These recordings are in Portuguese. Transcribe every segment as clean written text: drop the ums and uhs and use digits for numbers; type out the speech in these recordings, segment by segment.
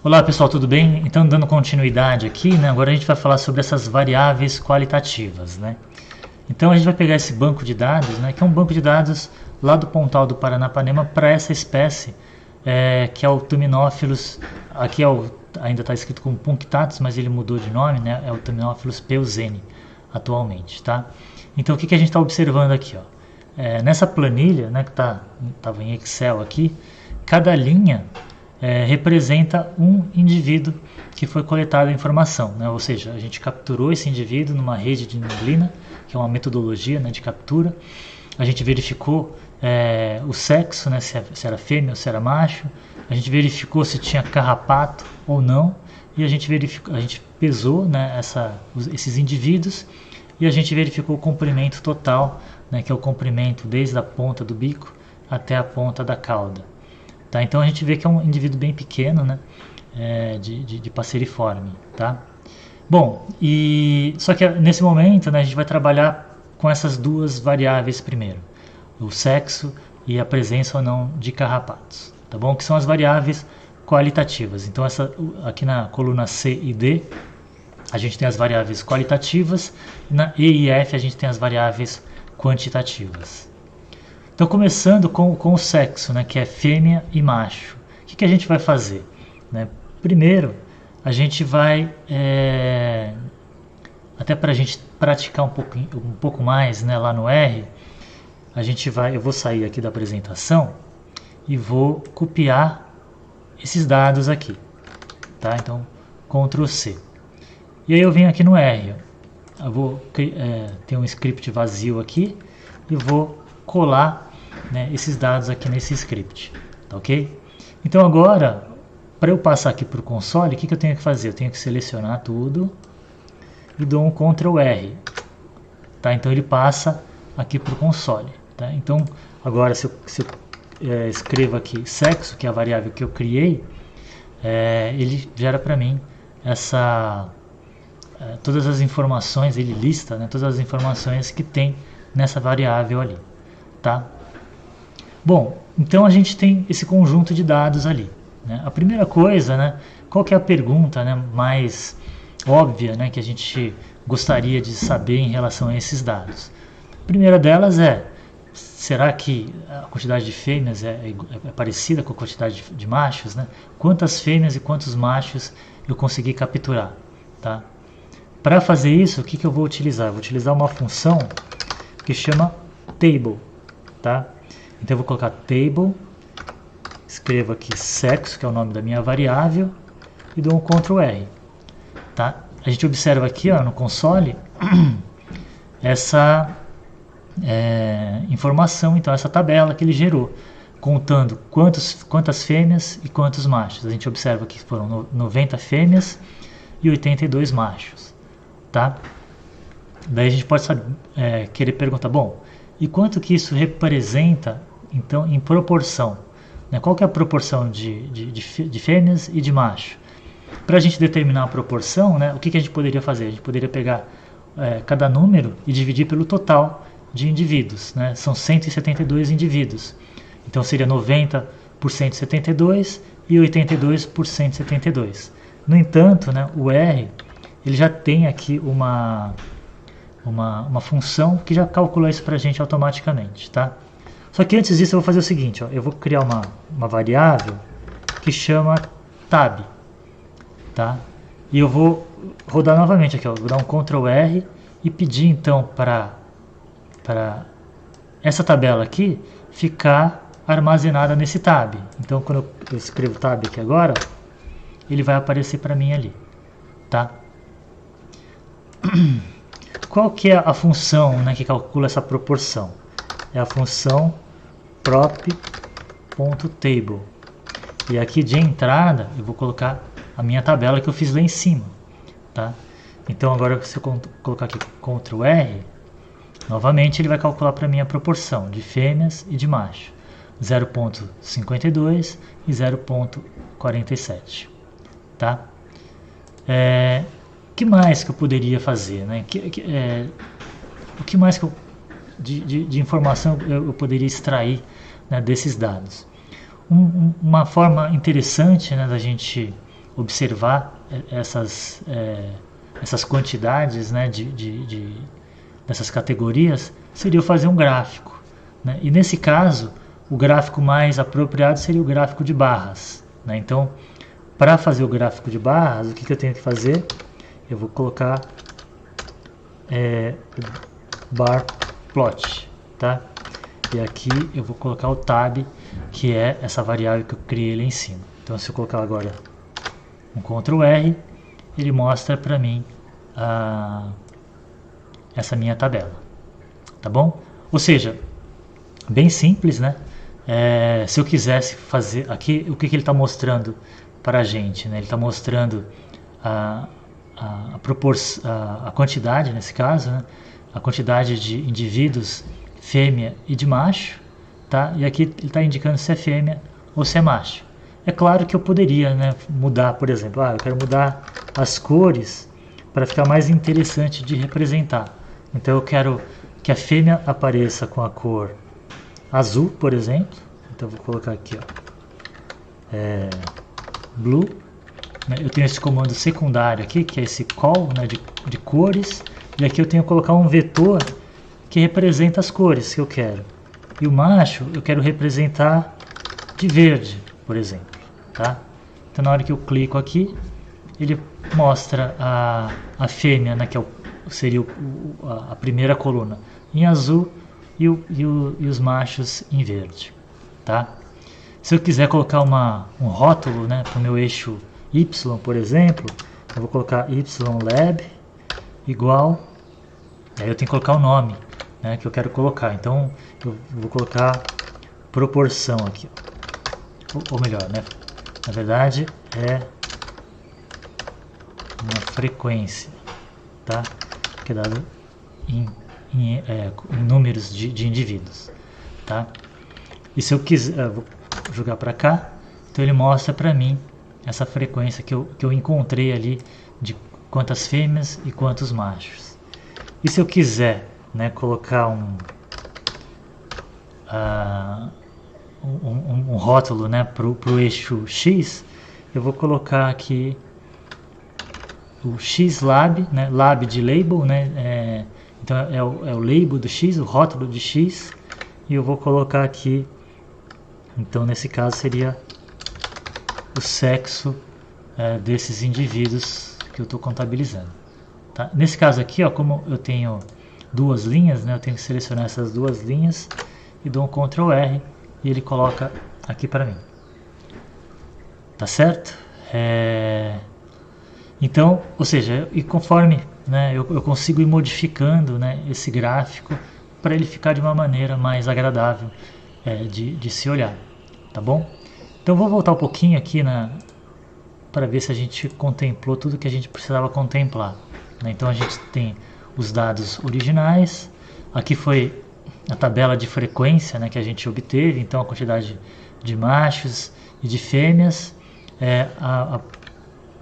Olá pessoal, tudo bem? Então, dando continuidade aqui, né, agora a gente vai falar sobre essas variáveis qualitativas, né? Então a gente vai pegar esse banco de dados, né, que é um banco de dados lá do Pontal do Paranapanema para essa espécie, que é o Thuminófilos, aqui ainda está escrito como Punctatus, mas ele mudou de nome, né, é o Thuminófilos peuzeni atualmente, tá? Então o que a gente está observando aqui, ó? Nessa planilha, né, que estava em Excel aqui, cada linha representa um indivíduo que foi coletada a informação, né? Ou seja, a gente capturou esse indivíduo numa rede de neblina, que é uma metodologia, né, de captura. A gente verificou o sexo, né, se era fêmea ou se era macho. A gente verificou se tinha carrapato ou não. E a gente pesou, né, esses indivíduos e a gente verificou o comprimento total, né, que é o comprimento desde a ponta do bico até a ponta da cauda. Tá? Então a gente vê que é um indivíduo bem pequeno, né, de passeriforme. Tá? Bom, só que nesse momento, né, a gente vai trabalhar com essas duas variáveis primeiro, o sexo e a presença ou não de carrapatos, tá bom? Que são as variáveis qualitativas. Então aqui na coluna C e D a gente tem as variáveis qualitativas, na E e F a gente tem as variáveis quantitativas. Então, começando com o sexo, né, que é fêmea e macho. O que a gente vai fazer? Né? Primeiro, a gente vai, até para a gente praticar um pouco mais, né, lá no R, eu vou sair aqui da apresentação e vou copiar esses dados aqui. Tá? Então, Ctrl C. E aí eu venho aqui no R. Eu vou ter um script vazio aqui e vou colar, né, esses dados aqui nesse script, tá ok? Então agora, para eu passar aqui para o console, o que eu tenho que fazer? Eu tenho que selecionar tudo e dou um Ctrl R, tá? Então ele passa aqui para o console, tá? Então agora se eu escrevo aqui sexo, que é a variável que eu criei, ele gera para mim todas as informações, ele lista, né, todas as informações que tem nessa variável ali, tá? Bom, então a gente tem esse conjunto de dados ali, né? A primeira coisa, né, qual que é a pergunta, né, mais óbvia, né, que a gente gostaria de saber em relação a esses dados? A primeira delas será que a quantidade de fêmeas é parecida com a quantidade de machos, né? Quantas fêmeas e quantos machos eu consegui capturar, tá? Para fazer isso, o que eu vou utilizar? Eu vou utilizar uma função que chama table, tá? Então eu vou colocar table, escrevo aqui sexo, que é o nome da minha variável, e dou um Ctrl R. Tá? A gente observa aqui, ó, no console essa informação, então essa tabela que ele gerou, contando quantas fêmeas e quantos machos. A gente observa que foram 90 fêmeas e 82 machos. Tá? Daí a gente pode querer perguntar, bom, e quanto que isso representa, então, em proporção? Né? Qual que é a proporção de fêmeas e de macho? Para a gente determinar a proporção, né, o que a gente poderia fazer? A gente poderia pegar cada número e dividir pelo total de indivíduos. Né? São 172 indivíduos. Então seria 90 por 172 e 82 por 172. No entanto, né, o R ele já tem aqui uma função que já calcula isso para a gente automaticamente, tá? Só que antes disso eu vou fazer o seguinte, ó, eu vou criar uma variável que chama tab, tá? E eu vou rodar novamente aqui, ó, vou dar um Ctrl R e pedir então para essa tabela aqui ficar armazenada nesse tab. Então quando eu escrevo tab aqui agora, ele vai aparecer para mim ali, tá? Qual que é a função, né, que calcula essa proporção? É a função prop.table. E aqui de entrada eu vou colocar a minha tabela que eu fiz lá em cima. Tá? Então agora se eu colocar aqui Ctrl R, novamente ele vai calcular para mim a proporção de fêmeas e de macho. 0.52 e 0.47. Tá? O que mais que eu poderia fazer, né? O que mais que de informação eu poderia extrair, né, desses dados? Uma forma interessante, né, da gente observar essas quantidades, né, dessas categorias, seria fazer um gráfico, né? E nesse caso, o gráfico mais apropriado seria o gráfico de barras, né? Então, para fazer o gráfico de barras, o que eu tenho que fazer? Eu vou colocar bar plot, tá? E aqui eu vou colocar o tab, que é essa variável que eu criei ali em cima. Então, se eu colocar agora um Ctrl R, ele mostra para mim essa minha tabela, tá bom? Ou seja, bem simples, né? Se eu quisesse fazer aqui, o que ele está mostrando para a gente, né? Ele está mostrando a quantidade, nesse caso, né? A quantidade de indivíduos fêmea e de macho, tá? E aqui ele está indicando se é fêmea ou se é macho. É claro que eu poderia, né, mudar, por exemplo, eu quero mudar as cores para ficar mais interessante de representar. Então eu quero que a fêmea apareça com a cor azul, por exemplo. Então eu vou colocar aqui, blue. Eu tenho esse comando secundário aqui, que é esse call, né, de cores. E aqui eu tenho que colocar um vetor que representa as cores que eu quero. E o macho eu quero representar de verde, por exemplo, tá? Então na hora que eu clico aqui, ele mostra a fêmea, né, que seria a primeira coluna em azul e os machos em verde, tá? Se eu quiser colocar um rótulo, né, para o meu eixo Y, por exemplo, eu vou colocar ylab igual, aí eu tenho que colocar o nome, né, que eu quero colocar. Então eu vou colocar proporção aqui, ou melhor, né, na verdade é uma frequência, tá, que é dado em números de indivíduos, tá? E se eu quiser, eu vou jogar para cá, então ele mostra para mim essa frequência que eu encontrei ali de quantas fêmeas e quantos machos. E se eu quiser, né, colocar um rótulo, né, pro eixo X, eu vou colocar aqui o xlab, né, lab de label, né, então é o label do X, o rótulo de X, e eu vou colocar aqui, então nesse caso seria o sexo desses indivíduos que eu estou contabilizando, tá? Nesse caso aqui, como eu tenho duas linhas, né, eu tenho que selecionar essas duas linhas e dou um Ctrl R e ele coloca aqui para mim, tá certo? Então, ou seja, e conforme, né, eu consigo ir modificando, né, esse gráfico para ele ficar de uma maneira mais agradável de se olhar, tá bom? Então vou voltar um pouquinho aqui para ver se a gente contemplou tudo que a gente precisava contemplar, né? Então a gente tem os dados originais, aqui foi a tabela de frequência, né, que a gente obteve, então a quantidade de machos e de fêmeas,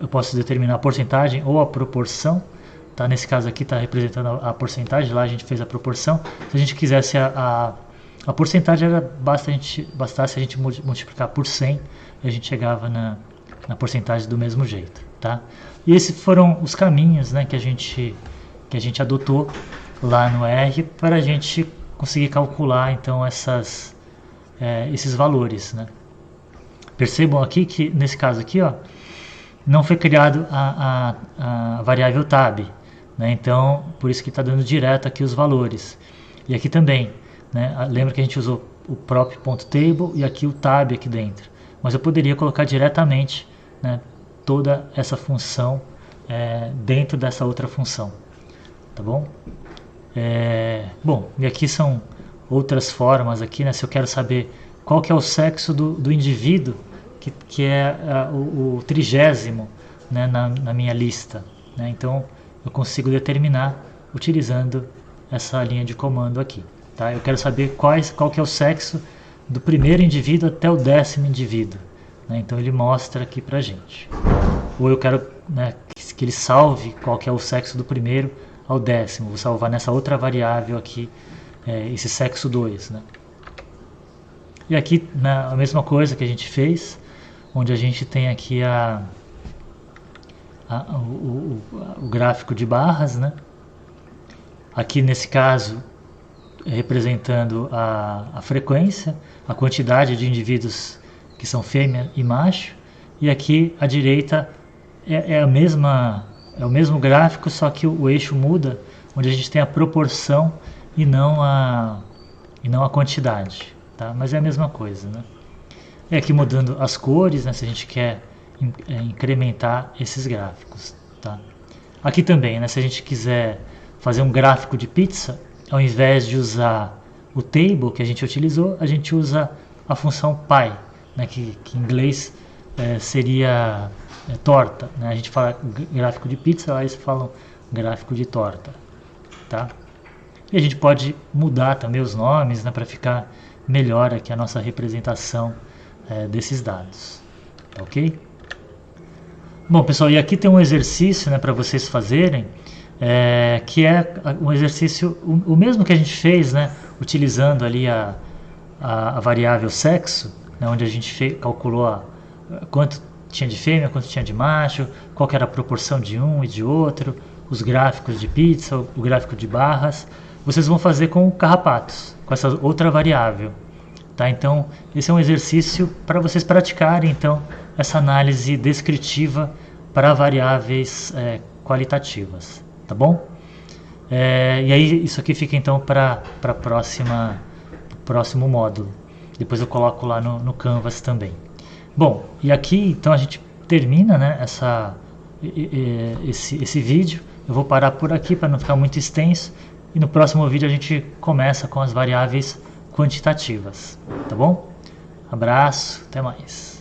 eu posso determinar a porcentagem ou a proporção, tá? Nesse caso aqui está representando a porcentagem, lá a gente fez a proporção. Se a gente quisesse a porcentagem, bastasse a gente multiplicar por 100 e a gente chegava na porcentagem do mesmo jeito, tá? E esses foram os caminhos, né, que a gente adotou lá no R para a gente conseguir calcular então esses valores, né? Percebam aqui que nesse caso aqui, não foi criado a variável tab, né? Então por isso que está dando direto aqui os valores. E aqui também, né? Lembra que a gente usou o próprio .table e aqui o tab aqui dentro, mas eu poderia colocar diretamente, né, toda essa função dentro dessa outra função, tá bom? Bom, e aqui são outras formas aqui, né? Se eu quero saber qual que é o sexo do indivíduo, que é o 30º, né, na minha lista, né? Então eu consigo determinar utilizando essa linha de comando aqui, tá? Eu quero saber qual que é o sexo do primeiro indivíduo até o 10º indivíduo, né? Então ele mostra aqui pra gente. Ou eu quero, né, que ele salve qual que é o sexo do primeiro ao 10º, vou salvar nessa outra variável aqui, esse sexo 2, né? E aqui, né, a mesma coisa que a gente fez, onde a gente tem aqui o gráfico de barras, né? Aqui nesse caso representando a frequência, a quantidade de indivíduos que são fêmea e macho, e aqui à direita é o mesmo gráfico, só que o eixo muda, onde a gente tem a proporção e não a quantidade, tá? Mas é a mesma coisa, né? E aqui mudando as cores, né, se a gente quer incrementar esses gráficos, tá? Aqui também, né, se a gente quiser fazer um gráfico de pizza, ao invés de usar o table que a gente utilizou, a gente usa a função pie, né, que em inglês seria torta, né? A gente fala gráfico de pizza, lá eles falam gráfico de torta, tá? E a gente pode mudar também os nomes, né, para ficar melhor aqui a nossa representação desses dados, tá ok? Bom, pessoal, e aqui tem um exercício, né, para vocês fazerem, que é um exercício, o mesmo que a gente fez, né, utilizando ali a variável sexo, né, onde a gente calculou quanto tinha de fêmea, quanto tinha de macho, qual que era a proporção de um e de outro, os gráficos de pizza, o gráfico de barras. Vocês vão fazer com carrapatos, com essa outra variável, tá? Então, esse é um exercício para vocês praticarem, então, essa análise descritiva para variáveis qualitativas, tá bom? E aí, isso aqui fica, então, para o próximo módulo. Depois eu coloco lá no Canvas também. Bom, e aqui, então, a gente termina, né, esse vídeo. Eu vou parar por aqui para não ficar muito extenso. E no próximo vídeo a gente começa com as variáveis quantitativas, tá bom? Abraço, até mais.